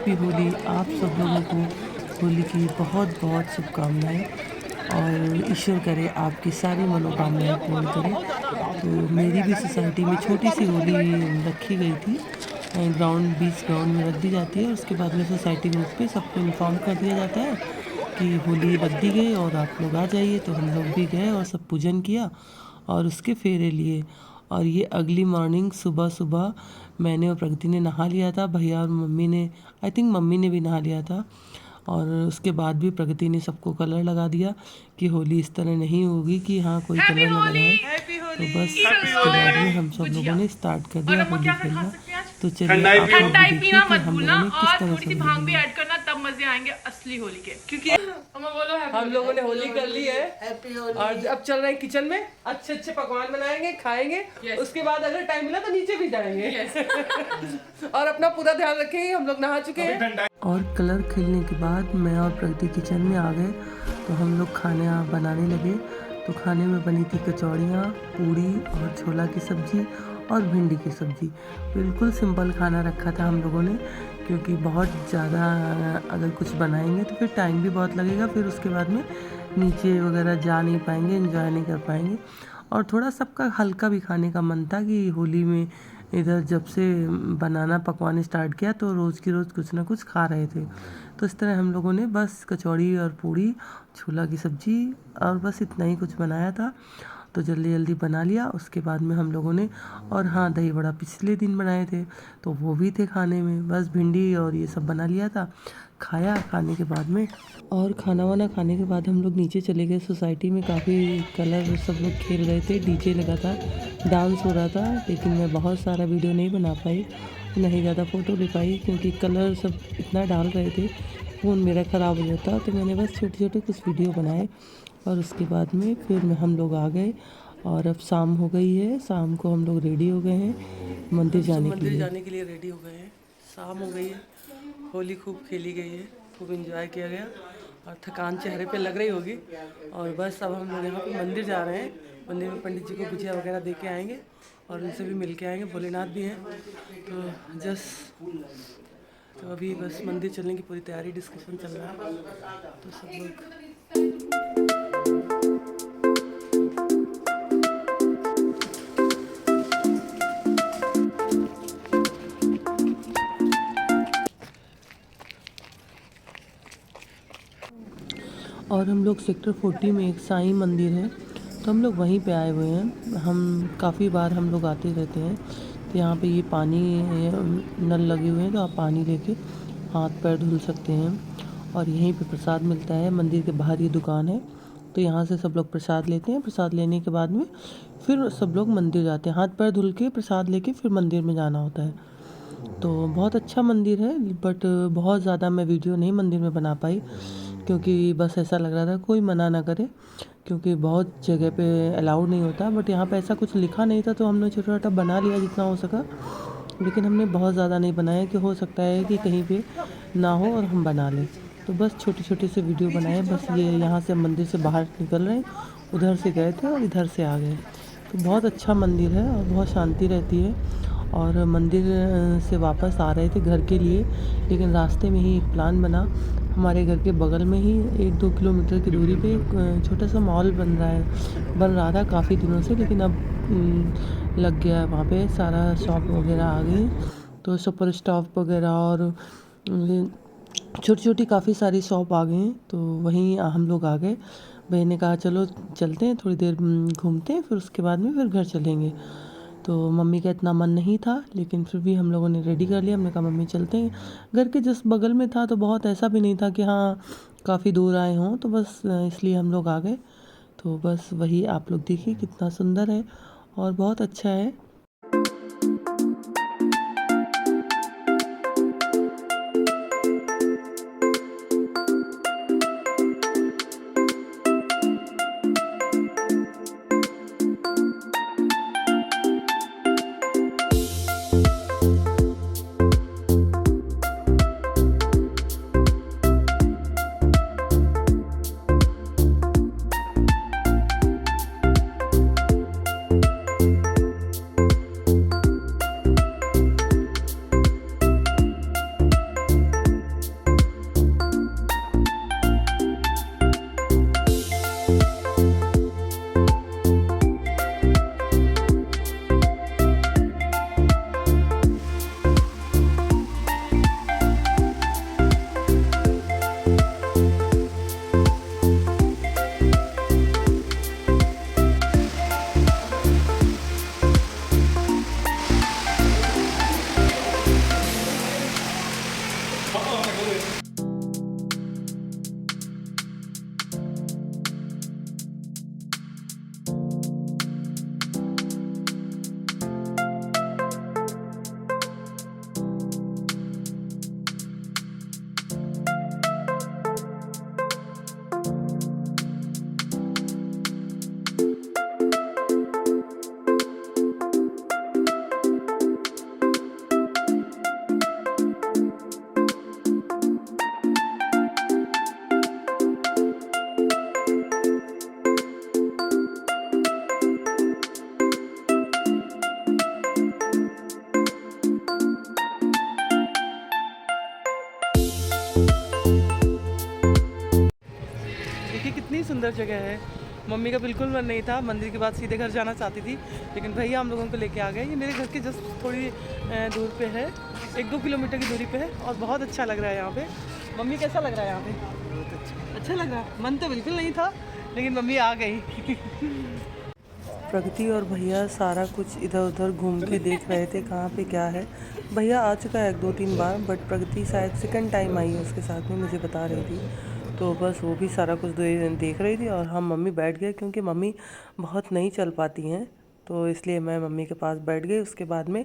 Happy Holi. आप सब लोगों को होली की बहुत बहुत शुभकामनाएं और ईश्वर करे आपकी सारी मनोकामनाएं पूर्ण करे। तो मेरी भी सोसाइटी में छोटी सी होली रखी गई थी। ग्राउंड बीच ग्राउंड में रख दी जाती है और उसके बाद में सोसाइटी ग्रुप पे सबको इन्फॉर्म कर दिया जाता है कि होली रख दी गई और आप लोग आ जाइए। तो हम लोग भी गए और सब पूजन किया और उसके फेरे लिए। और ये अगली मॉर्निंग सुबह सुबह मैंने और प्रगति ने नहा लिया था। भैया और मम्मी ने, आई थिंक मम्मी ने भी नहा लिया था। और उसके बाद भी प्रगति ने सबको कलर लगा दिया कि होली इस तरह नहीं होगी कि हाँ कोई कलर ना लगाए। तो बस उसके बाद में हम सब लोगों ने स्टार्ट कर दिया होली खेलना। तो चलिए आप लोग भी देखिए कि हम लोगों ने किस तरह से होली खेली। ऐड करना तब मजे आएंगे असली होली के, क्योंकि हम लोगों ने होली कर ली है। हैप्पी होली। और अब चल रहे हैं किचन में, अच्छे अच्छे पकवान बनाएंगे, खाएंगे। उसके बाद अगर टाइम मिला तो नीचे भी जाएंगे। और अपना पूरा ध्यान रखेंगे। हम लोग नहा चुके हैं और कलर खेलने के बाद मैं और प्रगति किचन में आ गए। तो हम लोग खाना बनाने लगे। तो खाने में बनी थी कचौड़ियाँ, पूड़ी और छोला की सब्ज़ी और भिंडी की सब्ज़ी। बिल्कुल सिंपल खाना रखा था हम लोगों ने, क्योंकि बहुत ज़्यादा अगर कुछ बनाएंगे तो फिर टाइम भी बहुत लगेगा। फिर उसके बाद में नीचे वगैरह जा नहीं पाएंगे, एंजॉय नहीं कर पाएंगे। और थोड़ा सबका हल्का भी खाने का मन था कि होली में इधर जब से बनाना पकवान स्टार्ट किया तो रोज़ की रोज़ कुछ ना कुछ खा रहे थे। तो इस तरह हम लोगों ने बस कचौड़ी और पूड़ी, छोला की सब्ज़ी और बस इतना ही कुछ बनाया था। तो जल्दी जल्दी बना लिया। उसके बाद में हम लोगों ने, और हाँ दही बड़ा पिछले दिन बनाए थे तो वो भी थे खाने में। बस भिंडी और ये सब बना लिया था, खाया खाने के बाद में। और खाना वाना खाने के बाद हम लोग नीचे चले गए। सोसाइटी में काफ़ी कलर सब लोग खेल रहे थे, डीजे लगा था, डांस हो रहा था। लेकिन मैं बहुत सारा वीडियो नहीं बना पाई, नहीं ज़्यादा फ़ोटो ले पाई, क्योंकि कलर सब इतना डाल रहे थे फ़ोन मेरा ख़राब हो जाता। तो मैंने बस छोटे छोटे कुछ वीडियो बनाए। और उसके बाद में फिर हम लोग आ गए और अब शाम हो गई है। शाम को हम लोग रेडी हो गए हैं मंदिर जाने के लिए रेडी हो गए हैं। शाम हो गई है, होली खूब खेली गई है, खूब एंजॉय किया गया और थकान चेहरे पे लग रही होगी। और बस अब हम लोग यहाँ पे मंदिर जा रहे हैं। मंदिर में पंडित जी को गुजिया वगैरह दे के आएंगे और उनसे भी मिल के आएंगे। भोलेनाथ भी हैं। तो अभी बस मंदिर चलने की पूरी तैयारी, डिस्कशन चल रहा है। तो सब लोग और हम लोग सेक्टर 40 में एक साईं मंदिर है, तो हम लोग वहीं पे आए हुए हैं। हम काफ़ी बार हम लोग आते रहते हैं। तो यहाँ पे ये पानी नल लगे हुए हैं, तो आप पानी लेके हाथ पैर धुल सकते हैं। और यहीं पे प्रसाद मिलता है। मंदिर के बाहर ये दुकान है, तो यहाँ से सब लोग प्रसाद लेते हैं। प्रसाद लेने के बाद में फिर सब लोग मंदिर जाते हैं। हाथ पैर धुल के प्रसाद लेके फिर मंदिर में जाना होता है। तो बहुत अच्छा मंदिर है, बट बहुत ज़्यादा मैं वीडियो नहीं मंदिर में बना पाई, क्योंकि बस ऐसा लग रहा था कोई मना ना करे, क्योंकि बहुत जगह पे अलाउड नहीं होता। बट यहाँ पे ऐसा कुछ लिखा नहीं था, तो हमने छोटा छोटा बना लिया जितना हो सका। लेकिन हमने बहुत ज़्यादा नहीं बनाया, कि हो सकता है कि कहीं पे ना हो और हम बना लें। तो बस छोटे छोटे से वीडियो बनाए। बस ये यहाँ से मंदिर से बाहर निकल रहे हैं, उधर से गए थे और इधर से आ गए। तो बहुत अच्छा मंदिर है और बहुत शांति रहती है। और मंदिर से वापस आ रहे थे घर के लिए, लेकिन रास्ते में ही एक प्लान बना। हमारे घर के बगल में ही 1-2 किलोमीटर की दूरी पे एक छोटा सा मॉल बन रहा था काफ़ी दिनों से, लेकिन अब लग गया है वहाँ पे। सारा शॉप वगैरह आ गई, तो सुपर स्टॉप वगैरह और छोटी छोटी काफ़ी सारी शॉप आ गई हैं। तो वहीं हम लोग आ गए। भैया ने कहा चलो चलते हैं, थोड़ी देर घूमते हैं, फिर उसके बाद में फिर घर चलेंगे। तो मम्मी का इतना मन नहीं था, लेकिन फिर भी हम लोगों ने रेडी कर लिया। हमने कहा मम्मी चलते हैं। घर के जस्ट बगल में था, तो बहुत ऐसा भी नहीं था कि हाँ काफ़ी दूर आए हों। तो बस इसलिए हम लोग आ गए। तो बस वही आप लोग देखिए कितना सुंदर है और बहुत अच्छा है। ही सुंदर जगह है। मम्मी का बिल्कुल मन नहीं था, मंदिर के बाद सीधे घर जाना चाहती थी, लेकिन भैया हम लोगों को लेके आ गए। ये मेरे घर के जस्ट थोड़ी दूर पे है, 1-2 किलोमीटर की दूरी पे है और बहुत अच्छा लग रहा है यहाँ पे। मम्मी कैसा लग रहा है यहाँ पे? बहुत अच्छा लग रहा है। मन तो बिल्कुल नहीं था, लेकिन मम्मी आ गई। प्रगति और भैया सारा कुछ इधर उधर घूम के देख रहे थे कहाँ पे क्या है। भैया आ चुका है 1-2-3 बार, बट प्रगति शायद सेकंड टाइम आई है उसके साथ में, मुझे बता रही थी। तो बस वो भी सारा कुछ देख रही थी और हम मम्मी बैठ गए, क्योंकि मम्मी बहुत नहीं चल पाती हैं, तो इसलिए मैं मम्मी के पास बैठ गई। उसके बाद में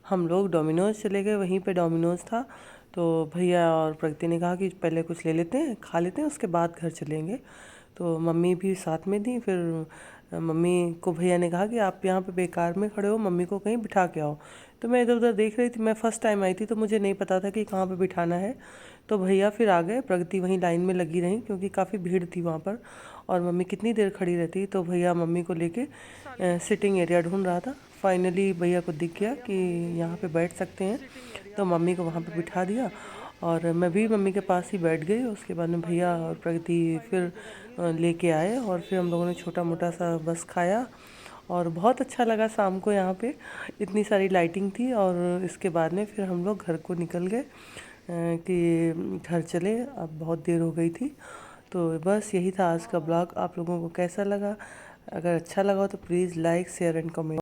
हम लोग डोमिनोज़ चले गए, वहीं पे डोमिनोज़ था। तो भैया और प्रगति ने कहा कि पहले कुछ ले लेते हैं, खा लेते हैं, उसके बाद घर चलेंगे। तो मम्मी भी साथ में थी। फिर मम्मी को भैया ने कहा कि आप यहाँ पे बेकार में खड़े हो, मम्मी को कहीं बिठा के आओ। तो मैं इधर उधर देख रही थी, मैं फ़र्स्ट टाइम आई थी तो मुझे नहीं पता था कि कहाँ पे बिठाना है। तो भैया फिर आ गए, प्रगति वहीं लाइन में लगी रही क्योंकि काफ़ी भीड़ थी वहाँ पर, और मम्मी कितनी देर खड़ी रहती। तो भैया मम्मी को लेके सिटिंग एरिया ढूंढ रहा था। फाइनली भैया को दिख गया कि यहाँ पे बैठ सकते हैं, तो मम्मी को वहाँ पे बिठा दिया और मैं भी मम्मी के पास ही बैठ गई। उसके बाद में भैया और प्रगति फिर लेके आए और फिर हम लोगों ने छोटा मोटा सा बस खाया और बहुत अच्छा लगा। शाम को यहाँ पे इतनी सारी लाइटिंग थी और इसके बाद में फिर हम लोग घर को निकल गए कि घर चले, अब बहुत देर हो गई थी। तो बस यही था आज का ब्लॉग। आप लोगों को कैसा लगा? अगर अच्छा लगा हो तो please like, share and comment.